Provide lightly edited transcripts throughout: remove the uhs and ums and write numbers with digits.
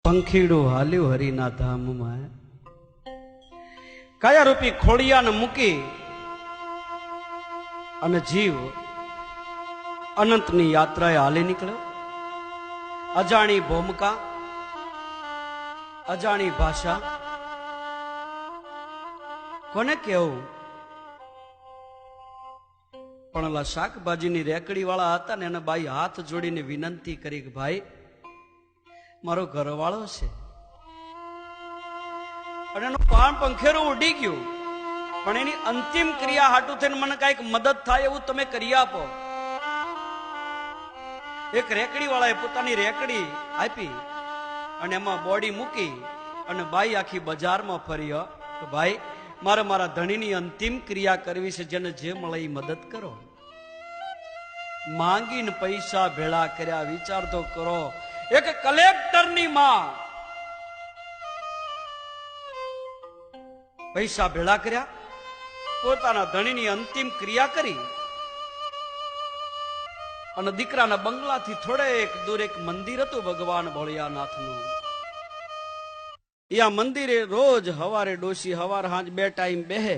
પંખીડું હાલ્યું હરિના ધામમાં, કાયા રૂપી ખોડિયાને મૂકી અને જીવ અનંતની યાત્રાએ હાલી નીકળ્યો. અજાણી ભૂમિકા, અજાણી ભાષા, કોને કેવું? પણ ઓલા શાકભાજીની રેકડી વાળા હતા ને એને બાઈ હાથ જોડીને વિનંતી કરી કે ભાઈ મારો ઘરવાળો છે. અને એનું પાન પંખેરું ઉડી ગયું, પણ એની અંતિમ ક્રિયા હાટું થઈને મને કઈક મદદ થાય એવું તમે કરી આપો. એક રેકડી વાળાએ પોતાની રેકડી આપી અને એમાં બોડી મૂકી અને બાઈ આખી બજારમાં ફર્યો કે ભાઈ મારે મારા ધણીની અંતિમ ક્રિયા કરવી છે, જેને જે મળે એ મદદ કરો. માંગીને પૈસા ભેળા કર્યા. વિચાર તો કરો, એક કલેક્ટરની માં પૈસા ભેળા કર્યા, પોતાના ધણીની અંતિમ ક્રિયા કરી અને દીકરાના બંગલાથી થોડેક દૂર એક મંદિર હતું ભગવાન ભોળિયાનાથનું. આ મંદિરે રોજ હવારે ડોશી હવાર હાંજ 2 ટાઈમ બેહે,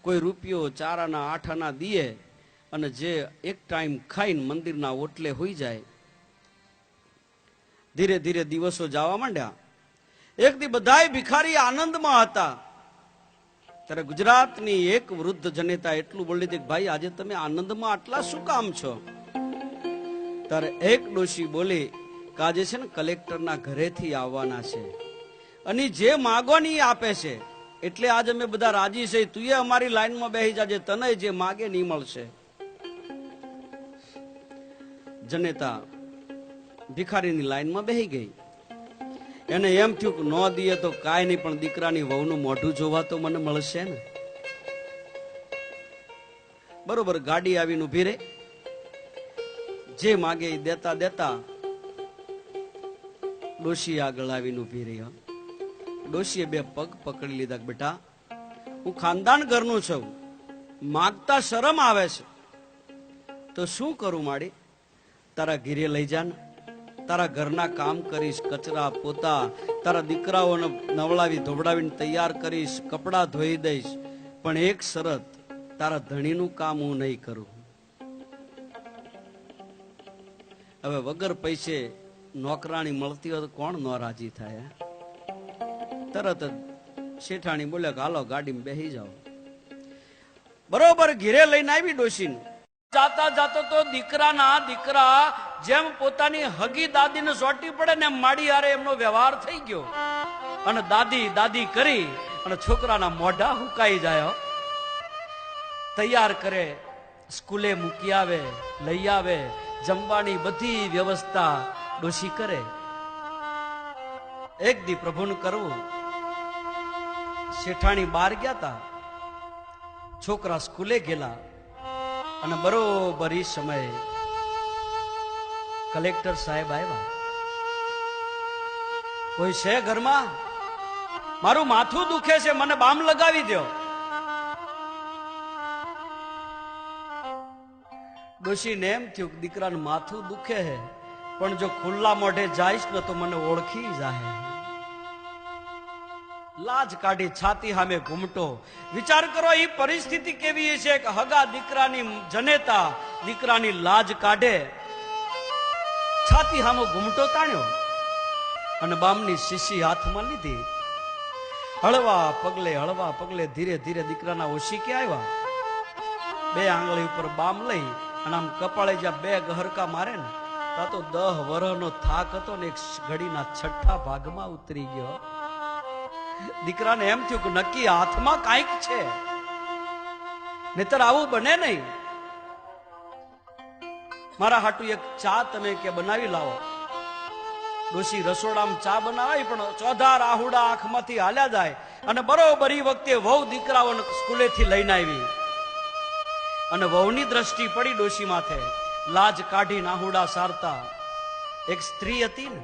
કોઈ રૂપિયો 4 આના 8 આના દીએ અને જે એક ટાઈમ ખાઈને મંદિરના ઓટલે હોઈ જાય. ધીરે ધીરે દિવસો જવા માંડ્યા. એક દી બધાય ભિખારી આનંદમાં હતા. ત્યારે ગુજરાતની એક વૃદ્ધ જનેતા એટલું બોલી હતી કે ભાઈ આજે તમે આનંદમાં આટલા શું કામ છો? ત્યારે એક ડોશી બોલી કે આજે છે ને કલેક્ટરના ઘરેથી આવવાના છે અને જે માગો ને આપે છે, એટલે આજ અમે બધા રાજી છે. તું અમારી લાઈનમાં બેસી જાજે, તને જે માગે નહીં મળશે. જનેતા ભિખારીની લાઈનમાં બેસી ગઈ. એને એમ થયું કે ન દીએ તો કાંઈ નહીં, પણ દીકરાની વહુનું મોઢું જોવા તો મને મળશે ને. બરોબર ગાડી આવીને ઉભી રહી. જે માગે એ દેતા દેતા ડોશી આગળ આવીને ઉભી રહી. ડોશીએ 2 પગ પકડી લીધા કે બેટા હું ખાનદાન ઘરનું છું, માગતા શરમ આવે છે, તો શું કરું માડી? તારા ઘીરે લઈ જા ને, તારા ઘરના કામ કરીશ, કચરા પોતા, તારા દીકરાઓને નવડાવી ધોવડાવીને તૈયાર કરીશ, કપડા ધોઈ દઈશ, પણ એક શરત, તારા ધણીનું કામ હું નહીં કરું. હવે વગર પૈસે નોકરાણી મળતી હોય તો કોણ ન રાજી થાય? તરત જ શેઠાણી બોલ્યા કે હાલો ગાડીમાં બેસી જાઓ. બરોબર ઘીરે લઈને આવી ડોશીને. જાતા જાતો તો દીકરા જેમ પોતાની હગી દાદીને સોટી પડે ને માડી હારે એમનો વ્યવહાર થઈ ગયો અને દાદી દાદી કરી અને છોકરાના મોઢા હુકાઈ જાય. તૈયાર કરે, સ્કૂલે મૂકી આવે, લઈ આવે, જમવાની બધી વ્યવસ્થા ડોશી કરે. એક દી પ્રભુનું કરવું, શેઠાણી બહાર ગયા તા, છોકરા સ્કૂલે ગયેલા અને બરોબર એ સમયે કલેક્ટર સાહેબ આવ્યા. કોઈ છે ઘરમાં? મારું માથું દુખે છે, મને બામ લગાવી દો. ડોશીને એમ થયું કે દીકરાનું માથું દુખે છે, પણ જો ખુલ્લા મોઢે જાઈશ ને તો મને ઓળખી જાય. લાજ કાઢી છાતી સામે ઘૂમટો. વિચાર કરો એ પરિસ્થિતિ કેવી છે કે હગા દીકરાની જનેતા દીકરાની લાજ કાઢે, છાતી સામે ઘૂમટો તાણ્યો અને બામની શીશી હાથમાં લીધી. હળવા પગલે ધીરે ધીરે દીકરાના ઓશીકે આવ્યા. 2 આંગળી ઉપર બામ લઈ અને આમ કપાળે જ્યાં 2 ગહરકા મારે ને, ત્યાં તો 10 વર્ષનો થાક હતો ને એક ઘડીના 6ઠા ભાગમાં ઉતરી ગયો. દીકરાને એમ થયું કે નક્કી હાથમાં કાંઈક છે, નહીતર આવું બને નહીં. મારા હાટુ એક ચા તમે કે બનાવી લાવો. ડોશી રસોડામાં ચા બનાવાય, પણ ચોધા રાહુડા આંખમાંથી હાલ્યા જાય અને બરોબર એ વખતે વહુ દીકરાઓને સ્કૂલેથી લઈને આવી અને વહુની દ્રષ્ટિ પડી ડોશી માથે. લાજ કાઢી નાહુડા સારતા એક સ્ત્રી હતી ને,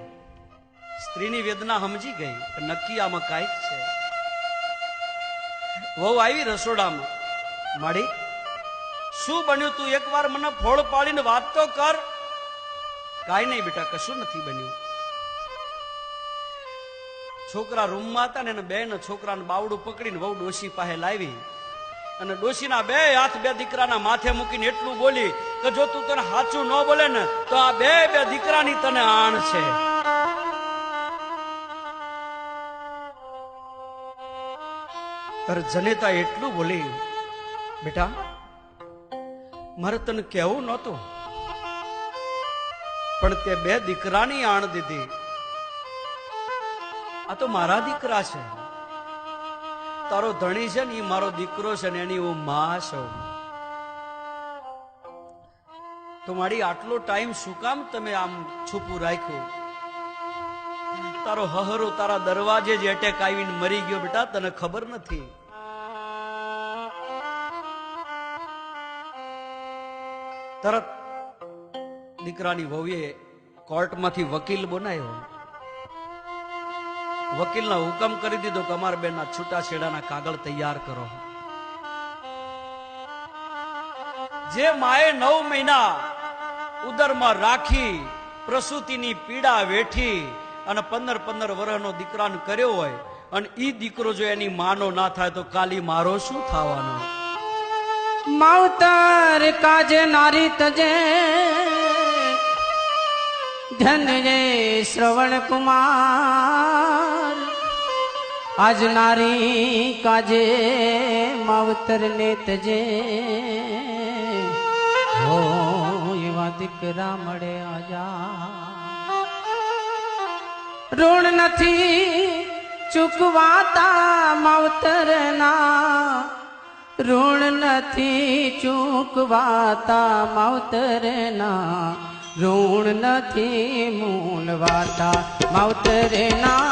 સ્ત્રીની વેદના સમજી ગઈ કે નક્કી આમાં કાંઈક છે. વહુ આવી રસોડામાં. માડી શું બન્યું? તું એકવાર મને ફોડ પાડીને વાત તો કર. કાંઈ નહીં બેટા, કશું નથી બન્યું. છોકરા રૂમમાં હતા ને એને બેન છોકરાને બાવડું પકડીને વહુ ડોશી પાસે લાવી અને ડોશીના બે હાથ બે દીકરાના માથે મૂકીને એટલું બોલી કે જો તું તને સાચું ન બોલે ને તો આ બે દીકરાની તને આણ છે. તારે જનેતા એટલું બોલી, બેટા મારે તને કહેવું નહોતું, પણ તે બે દીકરાની આણ દીધી. આ તો મારા દીકરા છે, તારો ધણી છે ને એ મારો દીકરો છે ને એની હું માં છું. તો મારી આટલો ટાઈમ શું કામ તમે આમ છુપું રાખ્યું? તારો હહરો તારા દરવાજે જ એટેક આવીને મરી ગયો બેટા, તને ખબર નથી. તરત દીકરાની વહુએ કોર્ટમાંથી વકીલ બનાવ્યો. વકીલના હુકમ કરી દીધો કે અમારા બેનના છૂટાછેડાના કાગળ તૈયાર કરો. જે માએ 9 મહિના ઉદરમાં રાખી પ્રસૂતિની પીડા વેઠી અને 15 વર્ષનો દીકરાને કર્યો હોય અને ઈ દીકરો જો એની માનો ના થાય તો કાલી મારો શું થવાનો? માવતર કાજે નારી તજે ધન્ય શ્રવણ કુમાર. આજ નારી કાજે માવતર ને તજે હો એવા દીકરા મળે આજા. ઋણ નથી ચૂકવાતા માવતર ના, ઋણ નથી ચૂકવાતા માવતર ના, ઋણ નથી મૂલવાતા માવતર ના,